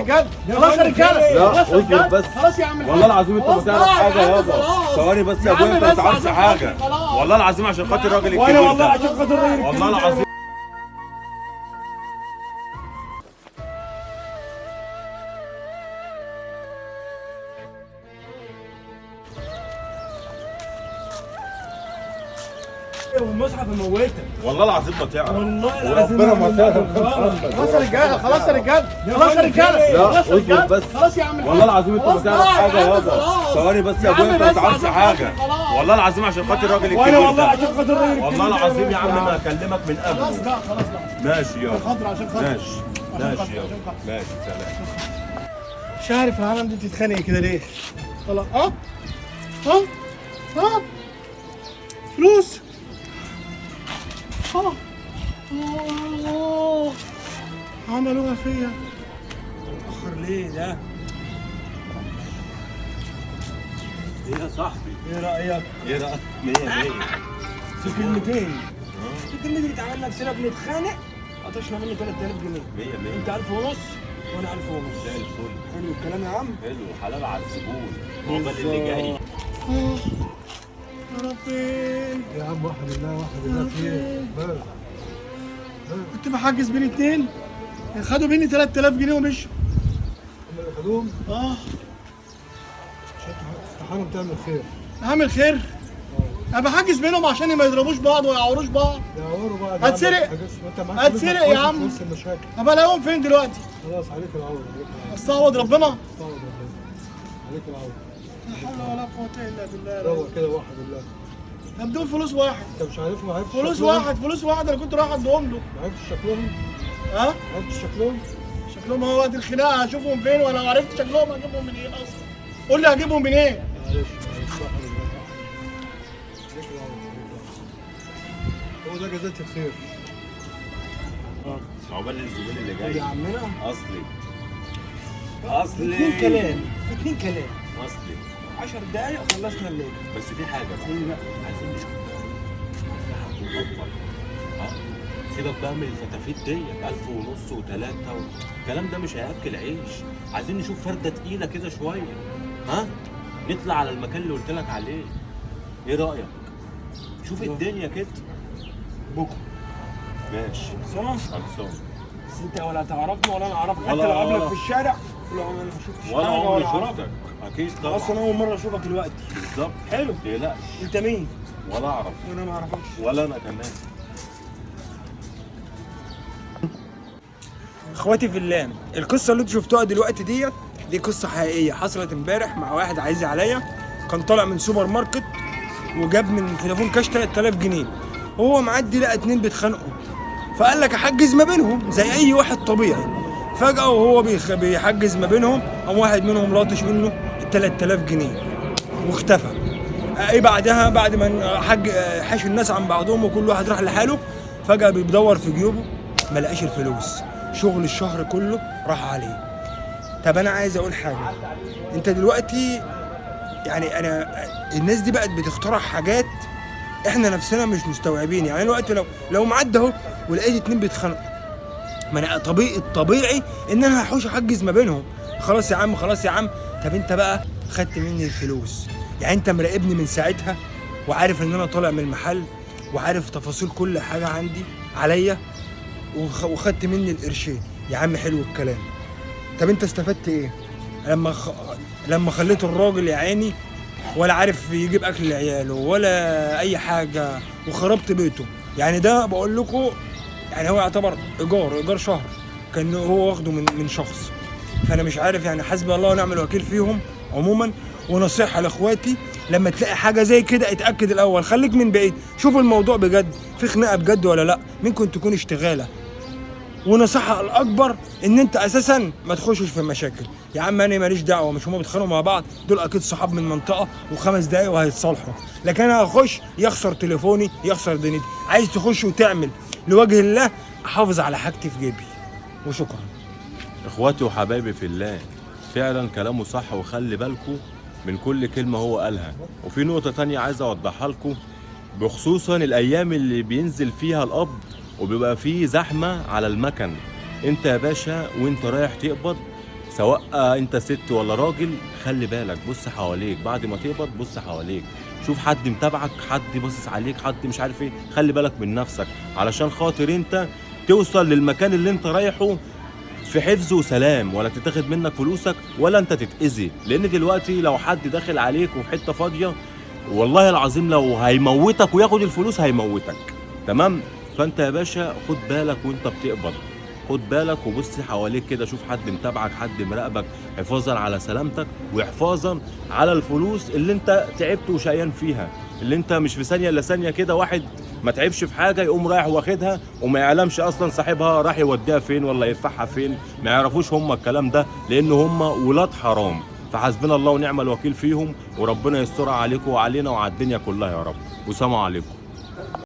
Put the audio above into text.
رجاله خلاص يا رجاله. لا اصبر بس. خلاص يا عم. والله العظيم انت ما تعرف حاجه يابا. ثواني بس يا ابويا، انت ما تعرفش حاجه. والله العظيم عشان خاطر الراجل الكبير وانا ده. والله عشان خاطر الراجل والله العظيم. والمصحف موتك. والله العظيم ما تعرف. والله العظيم وربنا ما تعرف. خلاص يا رجاله. خلاص يا رجاله. خلاص يا رجاله. لا خلاص يا اصبر رجاله. بس. خلاص يا عم. والله العظيم انت ما خلاص تعرف بقى حاجه يا عم يابا. خلاص. ثواني بس يا يا ابويا، عم انت ما بس تعرفش عشان حاجه. خلاص. والله العظيم عشان خاطر الراجل وانا الكبير والله ده. عشان خاطر الراجل والله الكبير العظيم ده. يا عم ما اكلمك من خلاص قبل. بقى خلاص بقى. ماشي يابا. عشان خاطر عشان خاطر. ماشي عشان ماشي خاطر، يابا. عشان خاطر. ماشي سلام. مش عارف العالم دي بتتخانق كده ليه؟ خلاص ها فلوس. عملوها فيا. اخر ليه ده؟ ايه يا صاحبي؟ ايه رايك؟ ايه رايك؟ 100 100. في كلمتين. في كلمتين اتعاملنا نفسنا بنتخانق قطشنا منه 3000 جنيه. 100 100. انت 1000 ونص وانا 1000 ونص. زي الفل. حلو الكلام يا عم. حلو حلال على الزبون. عقبال اللي جاي. يا ربي. يا عم واحد الله واحد الله فيه. كنت بحجز بين اتنين خدوا مني 3000 جنيه ومشوا. هم اللي خدوهم عشان تحاول تعمل خير. هعمل خير. انا بحجز بينهم عشان ما يضربوش بعض وما يعوروش بعض. يعوروا بعض. هتسرق. هتسرق يا عم. نفس المشاكل. طب الاقيهم فين دلوقتي؟ خلاص عليك العوض. استعوض ربنا. استعوض ربنا. عليك العوض. لا حول ولا قوة الا بالله يا روق رب. كده واحد الله. طب دول فلوس واحد. انت مش عارفهم؟ ما عرفتش فلوس شكلهم؟ واحد. فلوس واحد انا كنت رايح اديهم له. ما عرفتش شكلهم؟ ها؟ ما عرفتش شكلهم؟ شكلهم هو وقت الخناقه هشوفهم فين ولا عرفت شكلهم هجيبهم من ايه اصلا؟ قول لي هجيبهم من ايه؟ معلش واحد الله. عليك العوض. هو ده جزاة الخير. عقبال الزبون اللي يا جاي. عمنا اصلي اتنين كلام. اتنين كلام. اصلي. 10 دقايق خلصنا الليل. بس في حاجه بقى. ايه بقى؟ عايزين نشوف سيبك بقى من الفتافيت دي 1000 ونص و3 الكلام ده مش هياكل عيش. عايزين نشوف فرده تقيله كده شويه. ها نطلع على المكان اللي قلت لك عليه. ايه رايك؟ شوف الدنيا كده. بكره. ماشي خلصانه؟ خلصان. بس انت ولا تعرفني ولا انا اعرفك. حتى ولا- لو قابلك في الشارع ولا انا ما شفتش ولا حاجه عمري ولا اعرفك. شفتك. اكيد خلاص طبعا. انا اول مره اشوفك دلوقتي. بالظبط. حلو. ما تقلقش. انت مين؟ ولا اعرف وانا ما اعرفكش. ولا انا كمان. اخواتي في الله، القصه اللي انتوا شفتوها دلوقتي دي قصه حقيقيه حصلت امبارح مع واحد عايز عليا. كان طالع من سوبر ماركت وجاب من فودافون كاش 3000 جنيه وهو معدي لقى اتنين بيتخانقوا فقال لك احجز ما بينهم زي اي واحد طبيعي. فجاه وهو بيحجز ما بينهم قام واحد منهم لاطش منه ال 3000 جنيه واختفى. ايه بعدها بعد ما حاش الناس عن بعضهم وكل واحد راح لحاله فجاه بيدور في جيوبه ما لقاش الفلوس. شغل الشهر كله راح عليه. طب انا عايز اقول حاجه. انت دلوقتي يعني الناس دي بقت بتخترع حاجات احنا نفسنا مش مستوعبين. يعني الوقت لو معدي اهو ولقيت اتنين بيتخانقوا ما انا الطبيعي ان انا هحوش احجز ما بينهم. خلاص يا عم خلاص يا عم. طب انت بقى خدت مني الفلوس. يعني انت مراقبني من ساعتها وعارف ان انا طالع من المحل وعارف تفاصيل كل حاجه عندي عليا وخدت مني القرشين. يا عم حلو الكلام. طب انت استفدت ايه لما خليت الراجل يا عيني ولا عارف يجيب اكل لعياله ولا اي حاجه وخربت بيته؟ يعني ده بقول لكم يعني هو يعتبر ايجار شهر كان هو واخده من شخص. فانا مش عارف يعني حسبي الله ونعم الوكيل فيهم عموما. ونصيحه لاخواتي لما تلاقي حاجه زي كده اتاكد الاول. خليك من بعيد شوف الموضوع بجد في خناقه بجد ولا لا. ممكن تكون اشتغاله. ونصيحه الاكبر ان انت اساسا ما تخشش في مشاكل. يا عم انا ماليش دعوه. مش هما بيتخانقوا مع بعض دول اكيد صحاب من منطقه و5 دقايق وهيتصالحوا. لكن انا هخش يخسر تليفوني يخسر دنيتي. عايز تخش وتعمل لوجه الله احافظ على حاجتي في جيبي. وشكرا. اخواتي وحبايبي في الله فعلا كلامه صح وخلي بالكم من كل كلمة هو قالها. وفي نقطة تانية عايز اوضحها لكم بخصوصا الايام اللي بينزل فيها القبض وبيبقى فيه زحمة على المكن. انت يا باشا وانت رايح تقبض سواء انت ست ولا راجل، خلي بالك، بص حواليك بعد ما تقبض، بص حواليك، شوف حد متابعك، حد باصص عليك، حد مش عارف ايه، خلي بالك من نفسك علشان خاطر انت توصل للمكان اللي انت رايحه في حفظ وسلام، ولا تتاخد منك فلوسك ولا انت تتأذي. لان دلوقتي لو حد داخل عليك وفي حته فاضيه، والله العظيم لو هيموتك وياخد الفلوس هيموتك. تمام؟ فانت يا باشا خد بالك وانت بتقبض، خد بالك وبص حواليك كده، شوف حد متابعك، حد مراقبك، حفاظا على سلامتك وحفاظا على الفلوس اللي انت تعبت وشقيان فيها، اللي انت مش في ثانيه الا ثانيه كده واحد ما تعبش في حاجه يقوم رايح واخدها وما يعلمش اصلا صاحبها راح يوديها فين ولا يدفعها فين، ما يعرفوش هم الكلام ده، لان هم ولاد حرام. فحسبنا الله ونعم الوكيل فيهم، وربنا يسترها عليكم وعلينا وعلى الدنيا كلها يا رب. وسلام عليكم.